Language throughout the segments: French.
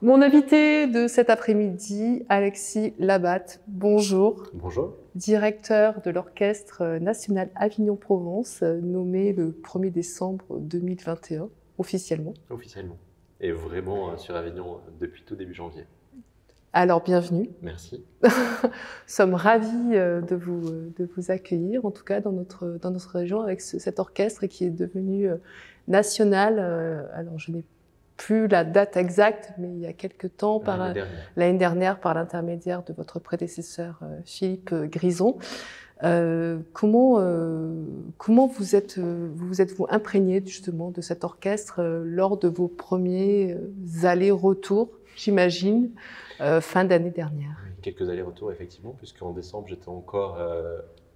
Mon invité de cet après-midi, Alexis Labatte, bonjour. Bonjour. Directeur de l'Orchestre national Avignon-Provence, nommé le 1er décembre 2021, officiellement. Officiellement. Et vraiment sur Avignon depuis tout début janvier. Alors, bienvenue. Merci. Nous sommes ravis de vous accueillir, en tout cas dans notre région, avec cet orchestre qui est devenu national. Alors, je n'ai plus la date exacte, mais il y a quelque temps, l'année dernière, par l'intermédiaire de votre prédécesseur Philippe Grison. Comment vous êtes-vous imprégné justement de cet orchestre lors de vos premiers allers-retours, j'imagine, fin d'année dernière? Quelques allers-retours, effectivement, puisqu'en décembre, j'étais encore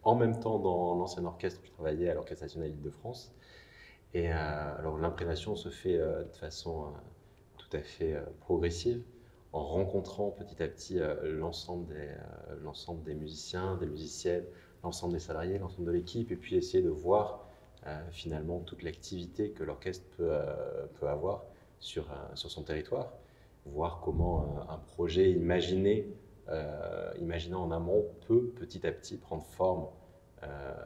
en même temps dans l'ancien orchestre où je travaillais à l'Orchestre national Île-de-France. Et alors l'imprégnation se fait de façon tout à fait progressive, en rencontrant petit à petit l'ensemble des musiciens, des musiciennes, l'ensemble des salariés, l'ensemble de l'équipe, et puis essayer de voir finalement toute l'activité que l'orchestre peut avoir sur son territoire, voir comment un projet imaginé en amont peut petit à petit prendre forme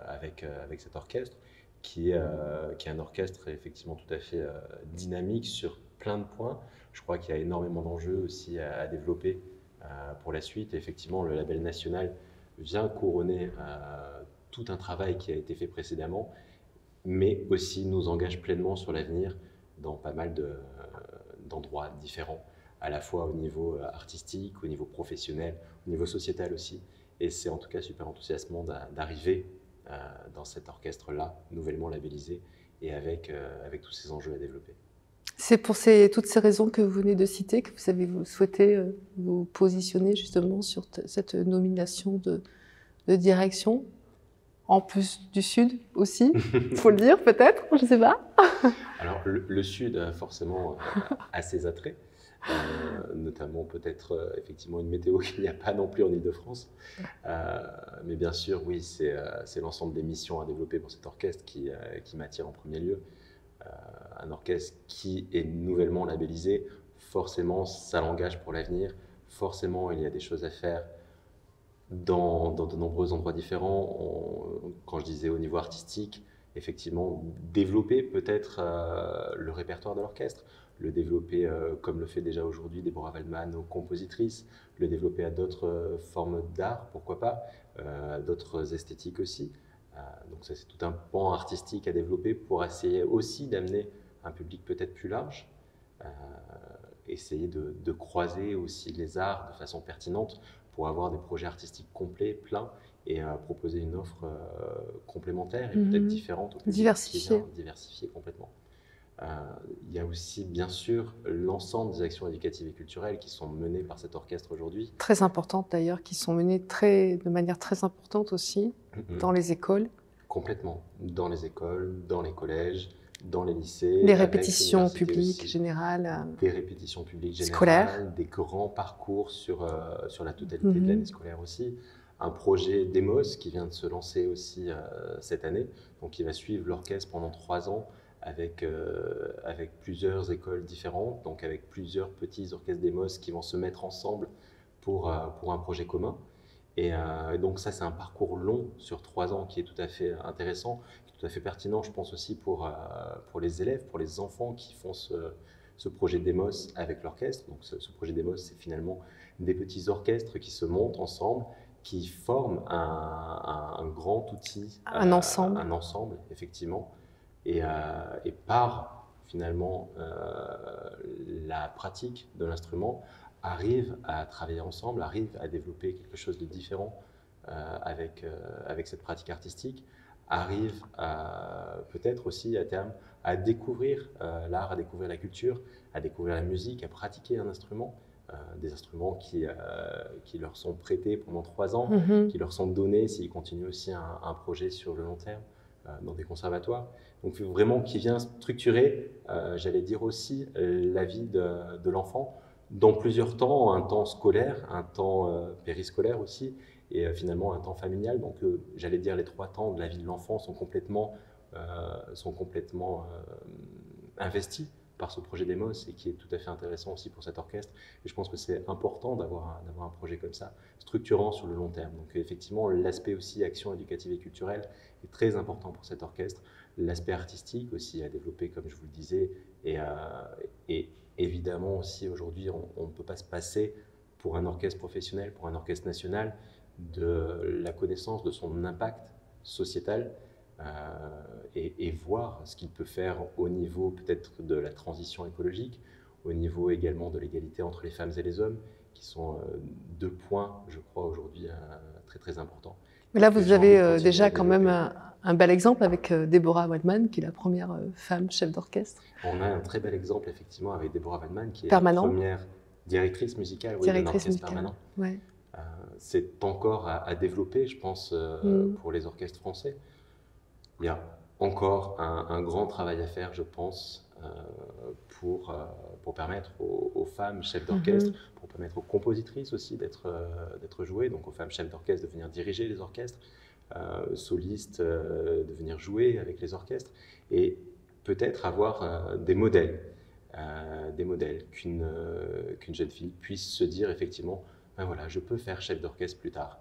avec cet orchestre, qui est un orchestre effectivement tout à fait dynamique sur plein de points. Je crois qu'il y a énormément d'enjeux aussi à développer pour la suite. Et effectivement, le label national vient couronner tout un travail qui a été fait précédemment, mais aussi nous engage pleinement sur l'avenir dans pas mal d'endroits différents, à la fois au niveau artistique, au niveau professionnel, au niveau sociétal aussi. Et c'est en tout cas super enthousiasmant d'arriver dans cet orchestre-là, nouvellement labellisé, et avec tous ces enjeux à développer. C'est pour toutes ces raisons que vous venez de citer que vous avez souhaité vous positionner justement sur cette nomination de direction, en plus du Sud aussi, il faut le dire peut-être, je ne sais pas. Alors le Sud a forcément a ses attraits. Notamment peut-être effectivement une météo qu'il n'y a pas non plus en Île-de-France. Mais bien sûr, oui, c'est l'ensemble des missions à développer pour cet orchestre qui m'attire en premier lieu. Un orchestre qui est nouvellement labellisé, forcément, ça l'engage pour l'avenir. Forcément, il y a des choses à faire dans de nombreux endroits différents. Quand je disais au niveau artistique, effectivement, développer peut-être le répertoire de l'orchestre, le développer comme le fait déjà aujourd'hui Deborah Waldman, aux compositrices, le développer à d'autres formes d'art, pourquoi pas, à d'autres esthétiques aussi. Donc ça, c'est tout un pan artistique à développer pour essayer aussi d'amener un public peut-être plus large, essayer de croiser aussi les arts de façon pertinente pour avoir des projets artistiques complets, pleins, et proposer une offre complémentaire et peut-être différente au public, diversifiée complètement. Il y a aussi, bien sûr, l'ensemble des actions éducatives et culturelles qui sont menées par cet orchestre aujourd'hui. Très importantes d'ailleurs, qui sont menées de manière très importante aussi dans les écoles. Complètement. Dans les écoles, dans les collèges, dans les lycées. Les répétitions publiques générales. Des répétitions publiques générales. Scolaires. Des grands parcours sur la totalité de l'année scolaire aussi. Un projet Demos qui vient de se lancer aussi cette année, donc qui va suivre l'orchestre pendant 3 ans, avec plusieurs écoles différentes, donc avec plusieurs petits orchestres Demos qui vont se mettre ensemble pour un projet commun. Et donc ça, c'est un parcours long sur 3 ans qui est tout à fait intéressant, qui est tout à fait pertinent, je pense aussi pour les élèves, pour les enfants qui font ce projet Demos avec l'orchestre. Donc ce projet Demos, c'est finalement des petits orchestres qui se montent ensemble, qui forment un grand outil, un ensemble, effectivement. Et par finalement la pratique de l'instrument, arrive à travailler ensemble, arrive à développer quelque chose de différent avec cette pratique artistique, arrive peut-être aussi à terme à découvrir l'art, à découvrir la culture, à découvrir la musique, à pratiquer un instrument, des instruments qui leur sont prêtés pendant 3 ans, qui leur sont donnés s'ils continuent aussi un projet sur le long terme dans des conservatoires. Donc vraiment qui vient structurer, j'allais dire aussi, la vie de l'enfant dans plusieurs temps, un temps scolaire, un temps périscolaire aussi, et finalement un temps familial. Donc j'allais dire les 3 temps de la vie de l'enfant sont complètement investis par ce projet Demos et qui est tout à fait intéressant aussi pour cet orchestre. Et je pense que c'est important d'avoir un projet comme ça, structurant sur le long terme. Donc effectivement, l'aspect aussi action éducative et culturelle est très important pour cet orchestre. L'aspect artistique aussi à développer, comme je vous le disais, et évidemment aussi aujourd'hui, on ne peut pas se passer pour un orchestre professionnel, pour un orchestre national, de la connaissance de son impact sociétal et voir ce qu'il peut faire au niveau peut-être de la transition écologique, au niveau également de l'égalité entre les femmes et les hommes, qui sont deux points, je crois, aujourd'hui très très importants. Mais là, vous avez déjà quand même un bel exemple avec Deborah Waldman, qui est la première femme chef d'orchestre. On a un très bel exemple, effectivement, avec Deborah Waldman, qui est Permanent. la première directrice musicale d'un orchestre permanent. Ouais. C'est encore à développer, je pense, pour les orchestres français. Il y a encore un grand travail à faire, je pense, pour permettre aux femmes chefs d'orchestre, pour permettre aux compositrices aussi d'être jouées, donc aux femmes chefs d'orchestre de venir diriger les orchestres, solistes de venir jouer avec les orchestres, et peut-être avoir des modèles qu'une jeune fille puisse se dire effectivement, ben voilà, je peux faire chef d'orchestre plus tard.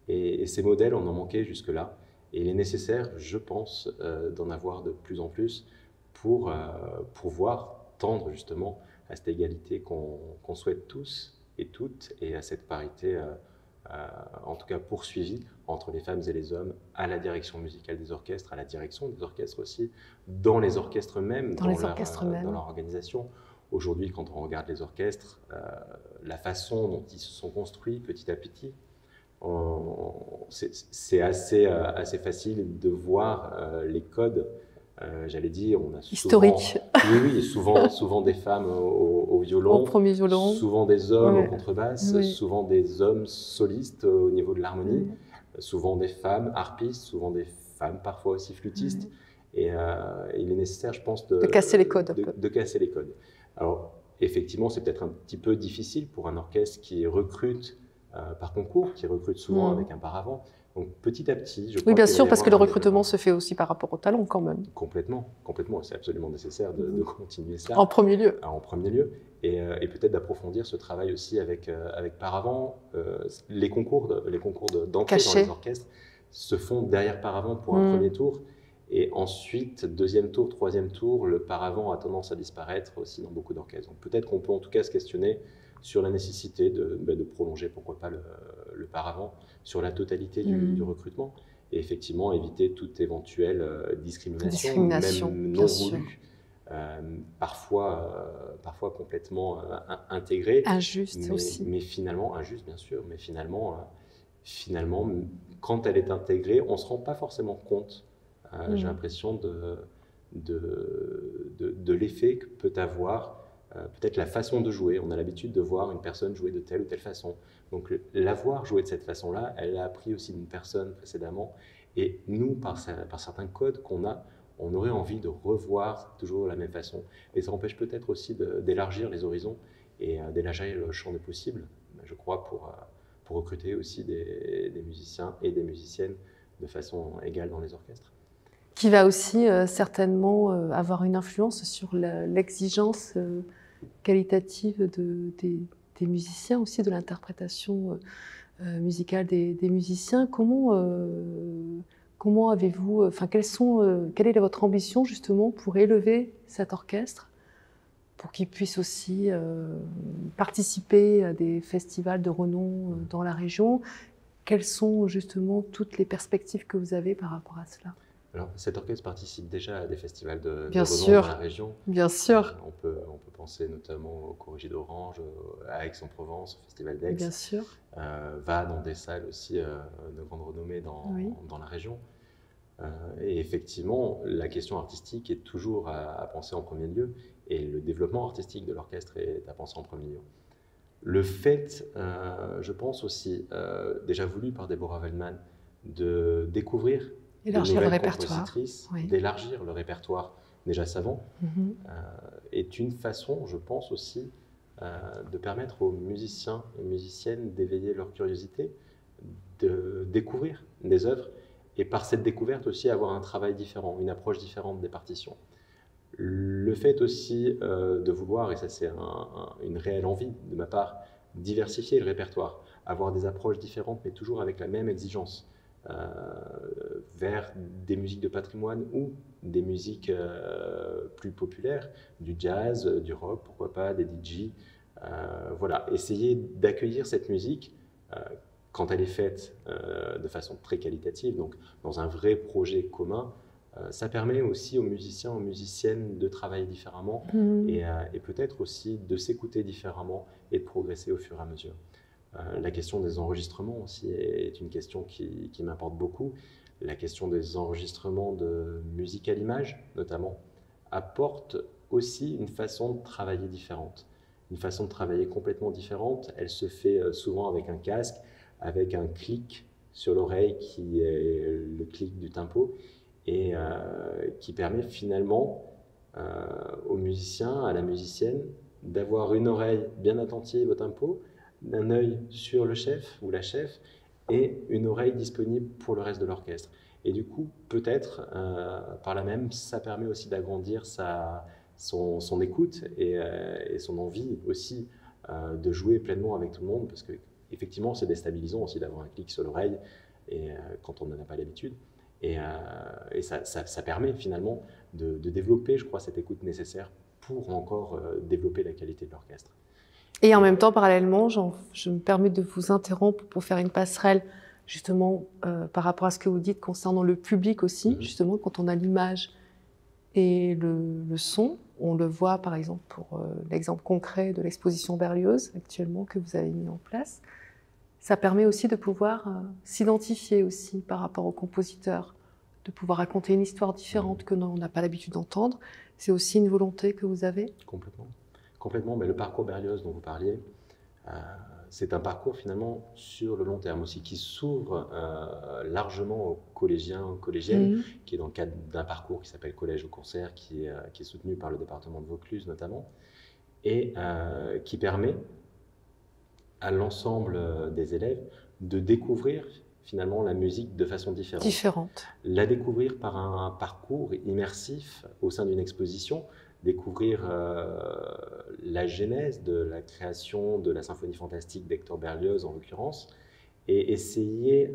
Et ces modèles, on en manquait jusque-là. Et il est nécessaire, je pense, d'en avoir de plus en plus pour pouvoir tendre justement à cette égalité qu'on souhaite tous et toutes, et à cette parité, en tout cas poursuivie, entre les femmes et les hommes, à la direction musicale des orchestres, à la direction des orchestres aussi, dans les orchestres même, dans leur organisation. Aujourd'hui, quand on regarde les orchestres, la façon dont ils se sont construits petit à petit, c'est assez facile de voir les codes, j'allais dire, on a historique. Oui, souvent des femmes au violon, au premier violon, souvent des hommes en contrebasse, souvent des hommes solistes au niveau de l'harmonie, souvent des femmes harpistes, souvent des femmes parfois aussi flûtistes. Et il est nécessaire, je pense, de casser les codes. De casser les codes. Alors, effectivement, c'est peut-être un petit peu difficile pour un orchestre qui recrute par concours, qui recrute souvent avec un paravent. Donc petit à petit, je crois. Oui, bien sûr, parce que le recrutement se fait aussi par rapport au talent quand même. Complètement. C'est absolument nécessaire de continuer ça. En premier lieu. En premier lieu. Et peut-être d'approfondir ce travail aussi avec paravent. Les concours d'entrée dans les orchestres se font derrière paravent pour un premier tour. Et ensuite, deuxième tour, troisième tour, le paravent a tendance à disparaître aussi dans beaucoup d'orchestres. Donc peut-être qu'on peut en tout cas se questionner sur la nécessité de prolonger, pourquoi pas, le paravent sur la totalité du recrutement, et effectivement éviter toute éventuelle discrimination même non voulue, parfois complètement intégrée. Injuste aussi. Mais finalement, injuste bien sûr, mais finalement, quand elle est intégrée, on ne se rend pas forcément compte, j'ai l'impression, de l'effet que peut avoir peut-être la façon de jouer. On a l'habitude de voir une personne jouer de telle ou telle façon. Donc la voir jouer de cette façon-là, elle a appris aussi d'une personne précédemment. Et nous, par certains codes qu'on a, on aurait envie de revoir toujours la même façon. Et ça empêche peut-être aussi d'élargir les horizons et d'élargir le champ des possibles, je crois, pour recruter aussi des musiciens et des musiciennes de façon égale dans les orchestres. Qui va aussi certainement avoir une influence sur l'exigence qualitative des musiciens, aussi de l'interprétation musicale des musiciens. Comment avez-vous, quelle est votre ambition justement pour élever cet orchestre, pour qu'il puisse aussi participer à des festivals de renom dans la région? Quelles sont justement toutes les perspectives que vous avez par rapport à cela? Alors, cet orchestre participe déjà à des festivals de renom dans la région. Bien sûr. On peut penser notamment au Corrigi d'Orange, à Aix-en-Provence, au Festival d'Aix. Bien sûr. Va dans des salles aussi de grande renommée dans la région. Et effectivement, la question artistique est toujours à penser en premier lieu, et le développement artistique de l'orchestre est à penser en premier lieu. Le fait, je pense aussi, déjà voulu par Deborah Waldman, de découvrir élargir le répertoire, d'élargir le répertoire déjà savant, est une façon, je pense aussi, de permettre aux musiciens et musiciennes d'éveiller leur curiosité, de découvrir des œuvres, et par cette découverte aussi avoir un travail différent, une approche différente des partitions. Le fait aussi de vouloir, et ça c'est une réelle envie de ma part, diversifier le répertoire, avoir des approches différentes mais toujours avec la même exigence euh, vers des musiques de patrimoine ou des musiques plus populaires, du jazz, du rock, pourquoi pas, des DJ. Voilà, essayer d'accueillir cette musique quand elle est faite de façon très qualitative, donc dans un vrai projet commun. Ça permet aussi aux musiciens, aux musiciennes de travailler différemment et peut-être aussi de s'écouter différemment et de progresser au fur et à mesure. La question des enregistrements aussi est une question qui m'importe beaucoup. La question des enregistrements de musique à l'image, notamment, apporte aussi une façon de travailler différente. Une façon de travailler complètement différente. Elle se fait souvent avec un casque, avec un clic sur l'oreille qui est le clic du tempo et qui permet finalement au musicien, à la musicienne, d'avoir une oreille bien attentive au tempo, un œil sur le chef ou la chef et une oreille disponible pour le reste de l'orchestre. Et du coup, peut-être, par là même, ça permet aussi d'agrandir son écoute et son envie aussi de jouer pleinement avec tout le monde, parce que effectivement, c'est déstabilisant aussi d'avoir un clic sur l'oreille et quand on n'en a pas l'habitude. Et ça permet finalement de développer, je crois, cette écoute nécessaire pour encore développer la qualité de l'orchestre. Et en même temps, parallèlement, je me permets de vous interrompre pour faire une passerelle justement par rapport à ce que vous dites concernant le public aussi. Justement, quand on a l'image et le son, on le voit par exemple pour l'exemple concret de l'exposition Berlioz actuellement que vous avez mis en place. Ça permet aussi de pouvoir s'identifier aussi par rapport au compositeur, de pouvoir raconter une histoire différente que l'on n'a pas l'habitude d'entendre. C'est aussi une volonté que vous avez? Complètement. Complètement. Mais le parcours Berlioz dont vous parliez, c'est un parcours finalement sur le long terme aussi, qui s'ouvre largement aux collégiens, aux collégiennes, qui est dans le cadre d'un parcours qui s'appelle Collège au concert, qui est soutenu par le département de Vaucluse notamment, et qui permet à l'ensemble des élèves de découvrir finalement la musique de façon différente. La découvrir par un parcours immersif au sein d'une exposition, découvrir la genèse de la création de la symphonie fantastique d'Hector Berlioz en l'occurrence, et essayer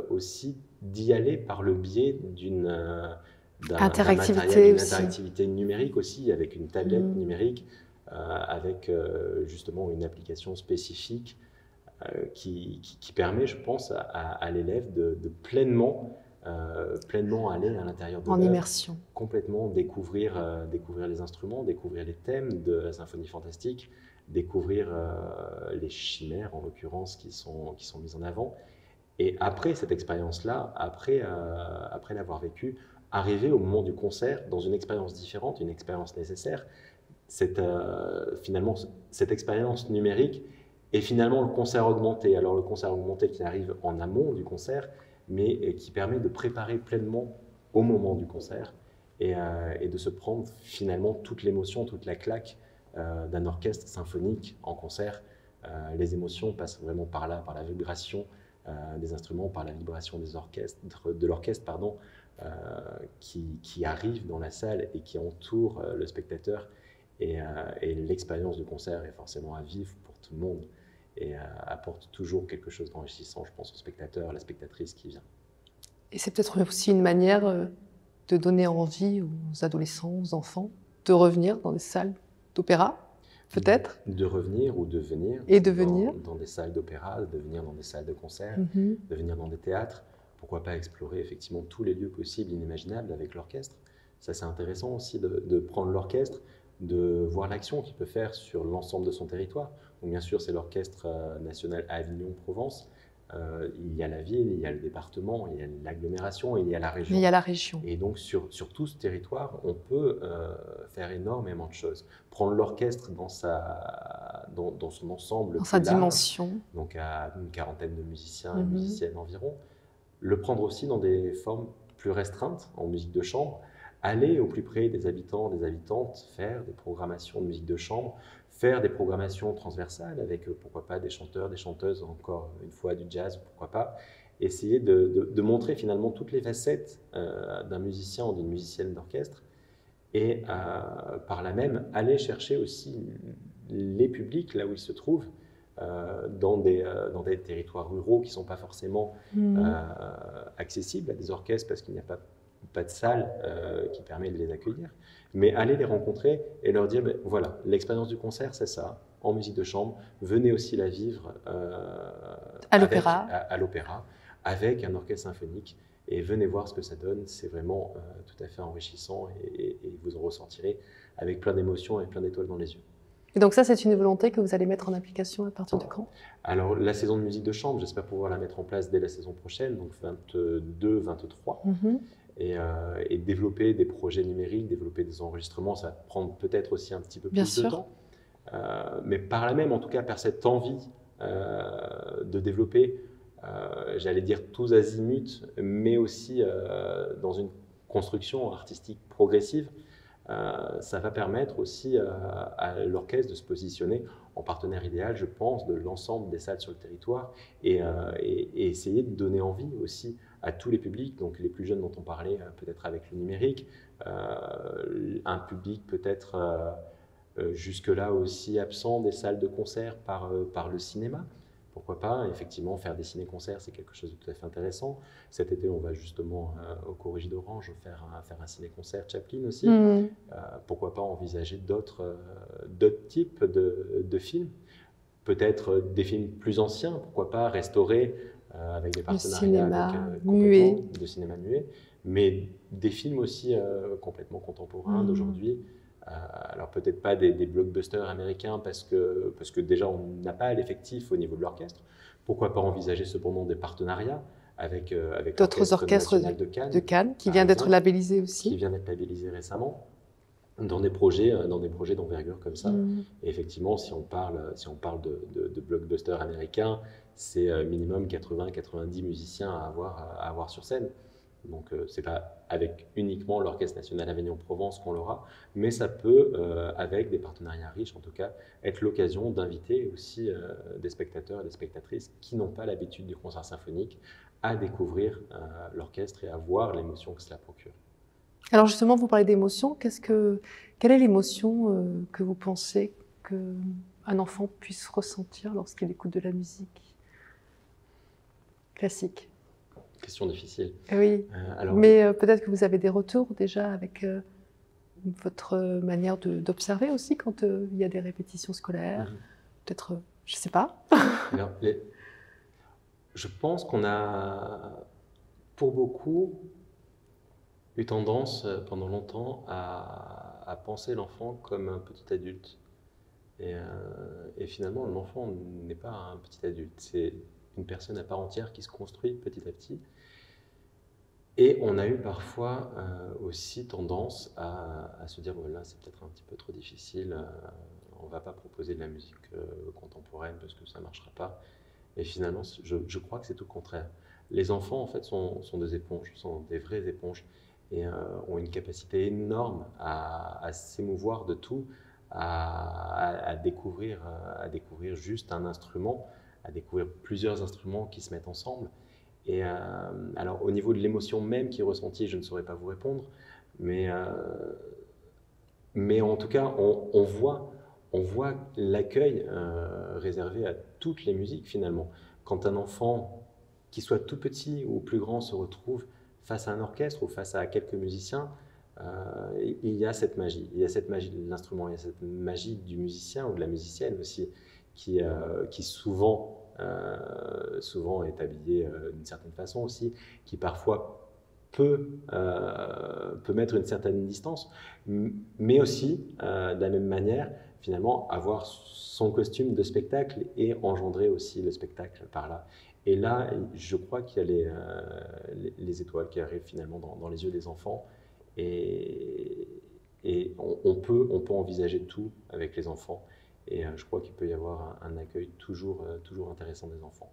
aussi d'y aller par le biais d'une interactivité numérique aussi, avec une tablette numérique, avec justement une application spécifique qui permet, je pense, à l'élève de pleinement aller à l'intérieur de l'œuvre. En immersion. Complètement découvrir les instruments, découvrir les thèmes de la symphonie fantastique, découvrir les chimères, en l'occurrence, qui sont mises en avant. Et après cette expérience-là, après l'avoir vécue, arriver au moment du concert dans une expérience différente, une expérience nécessaire, finalement, cette expérience numérique et finalement le concert augmenté. Alors le concert augmenté qui arrive en amont du concert, mais qui permet de préparer pleinement au moment du concert et de se prendre finalement toute l'émotion, toute la claque d'un orchestre symphonique en concert. Les émotions passent vraiment par là, par la vibration des instruments, par la vibration de l'orchestre, qui arrive dans la salle et qui entoure le spectateur. Et l'expérience de concert est forcément à vivre pour tout le monde et apporte toujours quelque chose d'enrichissant, je pense, au spectateur, à la spectatrice qui vient. Et c'est peut-être aussi une manière de donner envie aux adolescents, aux enfants, de revenir dans des salles d'opéra, peut-être? De revenir ou de venir. Et de venir. Dans des salles d'opéra, de venir dans des salles de concert, de venir dans des théâtres. Pourquoi pas explorer effectivement tous les lieux possibles, inimaginables avec l'orchestre. Ça, c'est intéressant aussi de prendre l'orchestre, de voir l'action qu'il peut faire sur l'ensemble de son territoire. Donc, bien sûr, c'est l'Orchestre national Avignon-Provence. Il y a la ville, il y a le département, il y a l'agglomération, il y a la région. Il y a la région. Et donc, sur tout ce territoire, on peut faire énormément de choses. Prendre l'orchestre dans son ensemble. Dans sa dimension. Donc, à une quarantaine de musiciens et musiciennes environ. Le prendre aussi dans des formes plus restreintes, en musique de chambre. Aller au plus près des habitants, des habitantes, faire des programmations de musique de chambre, faire des programmations transversales avec, pourquoi pas, des chanteurs, des chanteuses, encore une fois du jazz, pourquoi pas. Essayer de montrer finalement toutes les facettes d'un musicien ou d'une musicienne d'orchestre et par là même aller chercher aussi les publics là où ils se trouvent, dans des territoires ruraux qui ne sont pas forcément accessibles à des orchestres parce qu'il n'y a pas de salle qui permet de les accueillir, mais aller les rencontrer et leur dire, ben, voilà, l'expérience du concert, c'est ça, en musique de chambre, venez aussi la vivre à l'opéra, avec un orchestre symphonique, et venez voir ce que ça donne, c'est vraiment tout à fait enrichissant, et vous en ressentirez avec plein d'émotions et plein d'étoiles dans les yeux. Et donc ça, c'est une volonté que vous allez mettre en application à partir de quand? Alors, la saison de musique de chambre, j'espère pouvoir la mettre en place dès la saison prochaine, donc 22-23. Et développer des projets numériques, développer des enregistrements, ça va prendre peut-être aussi un petit peu plus de temps. Mais par là même, en tout cas, par cette envie de développer, j'allais dire tous azimuts, mais aussi dans une construction artistique progressive, ça va permettre aussi à l'orchestre de se positionner en partenaire idéal, je pense, de l'ensemble des salles sur le territoire, et essayer de donner envie aussi à tous les publics, donc les plus jeunes dont on parlait peut-être avec le numérique, un public peut-être jusque-là aussi absent des salles de concert par le cinéma. Pourquoi pas, effectivement, faire des ciné-concerts, c'est quelque chose de tout à fait intéressant. Cet été, on va justement au Corrigé d'Orange faire un ciné-concert Chaplin aussi. Pourquoi pas envisager d'autres types de films, peut-être des films plus anciens, pourquoi pas restaurer avec des partenariats de cinéma muet, mais des films aussi complètement contemporains d'aujourd'hui. Alors peut-être pas des blockbusters américains parce que déjà on n'a pas l'effectif au niveau de l'orchestre. Pourquoi pas envisager cependant des partenariats avec d'autres orchestres de Cannes qui vient d'être labellisé aussi. Qui vient d'être labellisé récemment dans des projets d'envergure comme ça. Et effectivement, si on parle de blockbusters américains, c'est minimum 80-90 musiciens à avoir sur scène. Donc, ce n'est pas avec uniquement l'Orchestre national Avignon-Provence qu'on l'aura, mais ça peut, avec des partenariats riches en tout cas, être l'occasion d'inviter aussi des spectateurs et des spectatrices qui n'ont pas l'habitude du concert symphonique à découvrir l'orchestre et à voir l'émotion que cela procure. Alors justement, vous parlez d'émotion. Quelle est l'émotion que vous pensez qu'un enfant puisse ressentir lorsqu'il écoute de la musique classique? Question difficile. Oui, mais peut-être que vous avez des retours déjà avec votre manière d'observer aussi quand il y a des répétitions scolaires. Peut-être, je ne sais pas. Alors, je pense qu'on a, pour beaucoup, eu tendance pendant longtemps à penser l'enfant comme un petit adulte. Et finalement, l'enfant n'est pas un petit adulte. C'est une personne à part entière qui se construit petit à petit. Et on a eu parfois aussi tendance à se dire, voilà, c'est peut-être un petit peu trop difficile, on ne va pas proposer de la musique contemporaine parce que ça ne marchera pas. Et finalement, je crois que c'est tout le contraire. Les enfants, en fait, sont des éponges, sont des vraies éponges, et ont une capacité énorme à s'émouvoir de tout, à découvrir juste un instrument, à découvrir plusieurs instruments qui se mettent ensemble. Et alors, au niveau de l'émotion même qui est ressentie, je ne saurais pas vous répondre, mais en tout cas, on voit l'accueil réservé à toutes les musiques finalement. Quand un enfant, qui soit tout petit ou plus grand, se retrouve face à un orchestre ou face à quelques musiciens, il y a cette magie. Il y a cette magie de l'instrument, il y a cette magie du musicien ou de la musicienne aussi, qui souvent est habillé d'une certaine façon aussi, qui parfois peut mettre une certaine distance, mais aussi, de la même manière, finalement, avoir son costume de spectacle et engendrer aussi le spectacle par là. Et là, je crois qu'il y a les étoiles qui arrivent finalement dans les yeux des enfants, et on peut envisager tout avec les enfants. Et je crois qu'il peut y avoir un accueil toujours intéressant des enfants.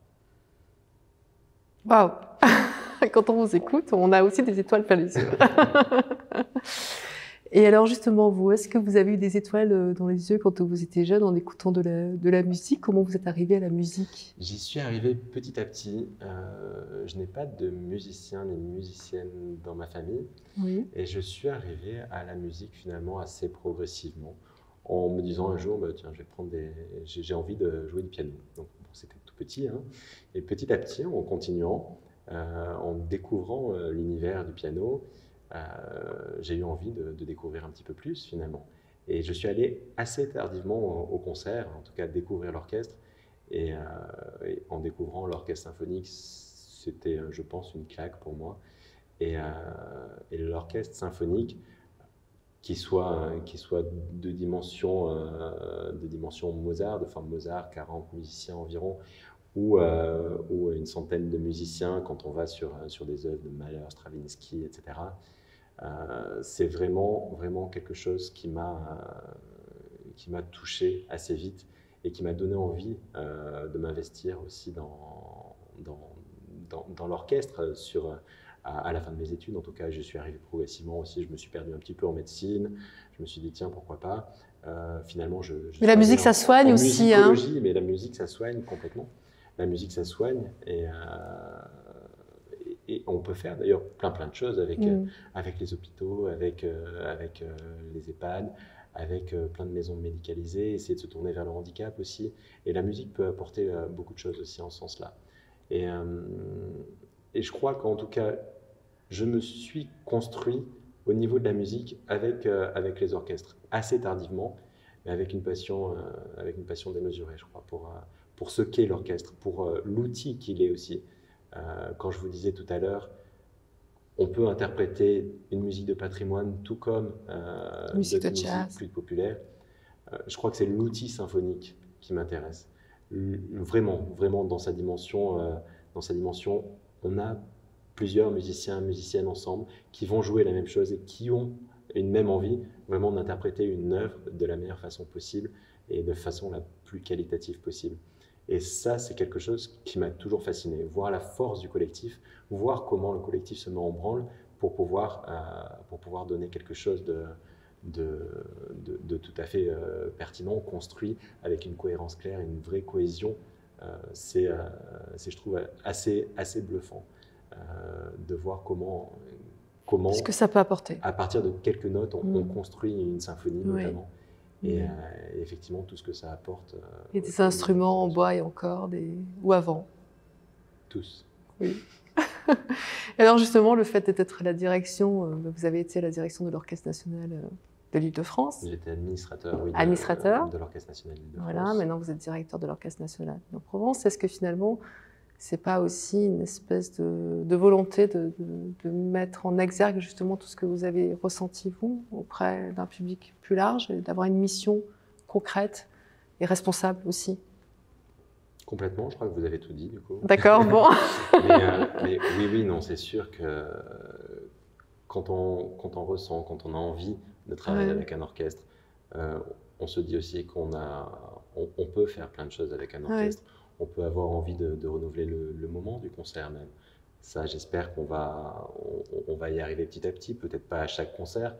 Waouh! Quand on vous écoute, on a aussi des étoiles plein les yeux. Et alors justement, vous, est-ce que vous avez eu des étoiles dans les yeux quand vous étiez jeune en écoutant de la musique? Comment vous êtes arrivé à la musique? J'y suis arrivé petit à petit. Je n'ai pas de musicien ni de musicienne dans ma famille. Oui. Et je suis arrivé à la musique finalement assez progressivement, en me disant un jour, bah, tiens, j'ai envie de jouer du piano. Donc bon, c'était tout petit, hein. Et petit à petit, en continuant, en découvrant l'univers du piano, j'ai eu envie de découvrir un petit peu plus finalement. Et je suis allé assez tardivement au concert, en tout cas découvrir l'orchestre. Et en découvrant l'orchestre symphonique, c'était, je pense, une claque pour moi. Et, euh, et l'orchestre symphonique, qui soit de dimension Mozart, de forme Mozart, 40 musiciens environ, ou une centaine de musiciens quand on va sur des œuvres de Mahler, Stravinsky, etc. C'est vraiment, vraiment quelque chose qui m'a touché assez vite et qui m'a donné envie de m'investir aussi dans l'orchestre à la fin de mes études. En tout cas, je suis arrivé progressivement aussi. Je me suis perdu un petit peu en médecine. Je me suis dit, tiens, pourquoi pas. Finalement, mais la musique, ça soigne aussi, hein. Musicologie, mais la musique, ça soigne complètement. La musique, ça soigne. Et on peut faire d'ailleurs plein de choses avec les hôpitaux, avec les EHPAD, avec plein de maisons médicalisées, essayer de se tourner vers le handicap aussi. Et la musique peut apporter beaucoup de choses aussi en ce sens-là. Et, euh, et je crois qu'en tout cas, je me suis construit au niveau de la musique avec les orchestres, assez tardivement, mais avec une passion démesurée, je crois, pour ce qu'est l'orchestre, pour l'outil qu'il est aussi. Quand je vous disais tout à l'heure, on peut interpréter une musique de patrimoine tout comme Musique de musique jazz. plus populaire. Je crois que c'est l'outil symphonique qui m'intéresse. Vraiment, vraiment dans sa dimension, on a plusieurs musiciens, musiciennes ensemble qui vont jouer la même chose et qui ont une même envie vraiment d'interpréter une œuvre de la meilleure façon possible et de façon la plus qualitative possible. Et ça, c'est quelque chose qui m'a toujours fasciné, voir la force du collectif, voir comment le collectif se met en branle pour pouvoir donner quelque chose de tout à fait pertinent, construit, avec une cohérence claire, une vraie cohésion. C'est, je trouve, assez bluffant de voir comment Ce que ça peut apporter. à partir de quelques notes, on construit une symphonie notamment. Oui. Et effectivement, tout ce que ça apporte. Et des instruments en bois et en cordes, ou avant. Tous. Oui. Alors justement, le fait d'être à la direction, vous avez été à la direction de l'Orchestre national de l'Île-de-France. J'étais administrateur, oui, de l'Orchestre national de l'Île-de-France. Voilà, maintenant vous êtes directeur de l'Orchestre national de Provence. Est-ce que finalement, c'est pas aussi une espèce de volonté de mettre en exergue justement tout ce que vous avez ressenti, vous, auprès d'un public plus large, et d'avoir une mission concrète et responsable aussi? Complètement, je crois que vous avez tout dit du coup. D'accord, bon. mais oui, non, c'est sûr que quand on ressent, quand on a envie de travailler avec un orchestre, on se dit aussi on peut faire plein de choses avec un orchestre. On peut avoir envie de renouveler le moment du concert même. Ça, j'espère qu'on va y arriver petit à petit, peut-être pas à chaque concert,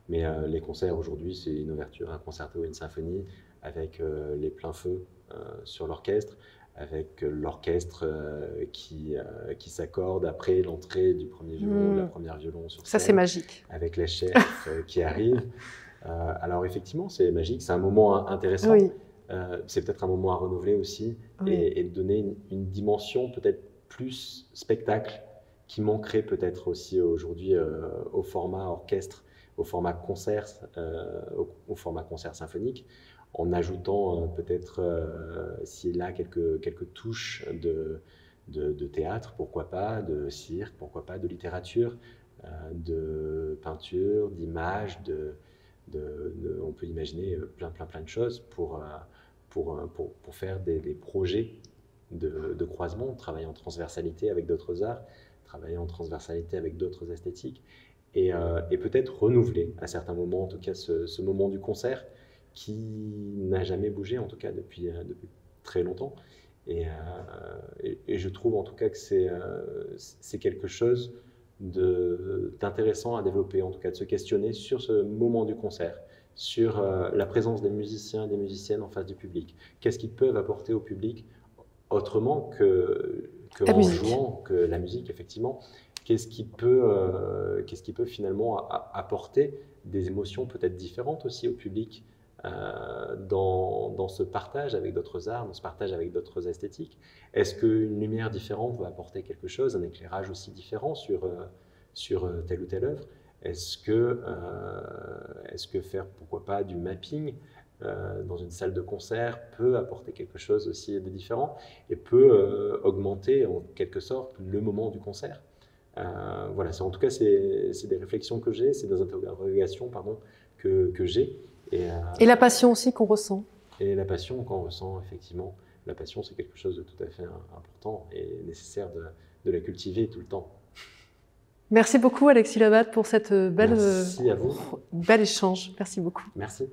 mais les concerts aujourd'hui, c'est une ouverture, un concerto et une symphonie avec les pleins feux sur l'orchestre, avec l'orchestre qui s'accorde après l'entrée du premier violon, de la première violon sur scène. Ça, c'est magique. Avec les chefs qui arrivent. Alors effectivement, c'est magique, c'est un moment intéressant. Oui. C'est peut-être un moment à renouveler aussi, et de donner une dimension peut-être plus spectacle qui manquerait peut-être aussi aujourd'hui au format orchestre, au format concert, au format concert symphonique, en ajoutant peut-être s'il a quelques touches de théâtre, pourquoi pas, de cirque, pourquoi pas, de littérature, de peinture, d'images, on peut imaginer plein de choses pour faire des projets de croisement, travailler en transversalité avec d'autres arts, travailler en transversalité avec d'autres esthétiques, et peut-être renouveler à certains moments, en tout cas ce moment du concert qui n'a jamais bougé, en tout cas depuis très longtemps. Et je trouve en tout cas que c'est quelque chose d'intéressant à développer, en tout cas de se questionner sur ce moment du concert, sur la présence des musiciens et des musiciennes en face du public. Qu'est-ce qu'ils peuvent apporter au public autrement en jouant que la musique, effectivement. Qu'est-ce qui peut finalement apporter des émotions peut-être différentes aussi au public dans ce partage avec d'autres arts, dans ce partage avec d'autres esthétiques? Est-ce qu'une lumière différente va apporter quelque chose, un éclairage aussi différent sur telle ou telle œuvre? Est-ce que faire, pourquoi pas, du mapping dans une salle de concert peut apporter quelque chose aussi de différent et peut augmenter en quelque sorte le moment du concert? Voilà, en tout cas, c'est des réflexions que j'ai, c'est des interrogations que j'ai. Et la passion aussi qu'on ressent. Et la passion qu'on ressent, effectivement. La passion, c'est quelque chose de tout à fait important et nécessaire de la cultiver tout le temps. Merci beaucoup, Alexis Labatte, pour cette Merci à vous. bel échange. Merci beaucoup. Merci.